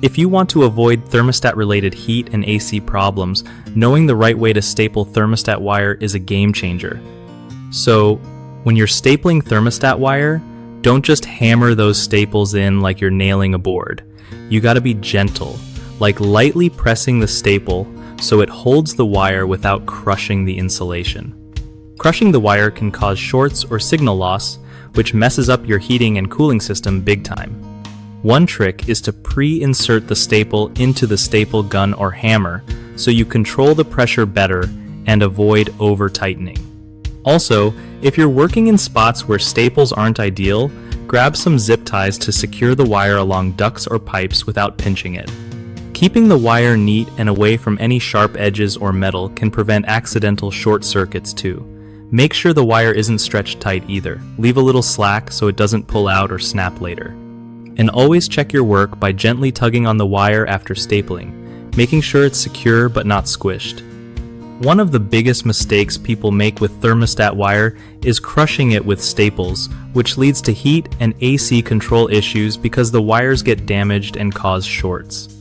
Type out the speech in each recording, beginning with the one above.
If you want to avoid thermostat-related heat and AC problems, knowing the right way to staple thermostat wire is a game changer. So, when you're stapling thermostat wire, don't just hammer those staples in like you're nailing a board. You gotta be gentle, like lightly pressing the staple so it holds the wire without crushing the insulation. Crushing the wire can cause shorts or signal loss, which messes up your heating and cooling system big time. One trick is to pre-insert the staple into the staple gun or hammer so you control the pressure better and avoid over-tightening. Also, if you're working in spots where staples aren't ideal, grab some zip ties to secure the wire along ducts or pipes without pinching it. Keeping the wire neat and away from any sharp edges or metal can prevent accidental short circuits too. Make sure the wire isn't stretched tight either. Leave a little slack so it doesn't pull out or snap later. And always check your work by gently tugging on the wire after stapling, making sure it's secure but not squished. One of the biggest mistakes people make with thermostat wire is crushing it with staples, which leads to heat and AC control issues because the wires get damaged and cause shorts.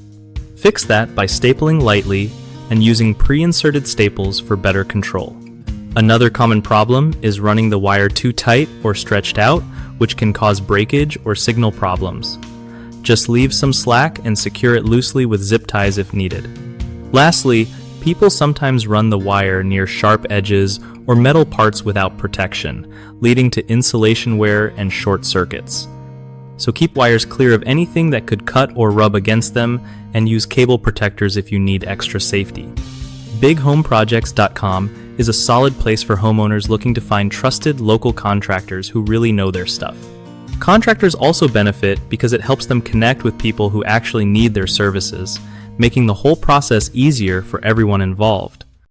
Fix that by stapling lightly and using pre-inserted staples for better control. Another common problem is running the wire too tight or stretched out, which can cause breakage or signal problems. Just leave some slack and secure it loosely with zip ties if needed. Lastly, people sometimes run the wire near sharp edges or metal parts without protection, leading to insulation wear and short circuits. So keep wires clear of anything that could cut or rub against them, and use cable protectors if you need extra safety. BigHomeProjects.com is a solid place for homeowners looking to find trusted local contractors who really know their stuff. Contractors also benefit because it helps them connect with people who actually need their services, making the whole process easier for everyone involved.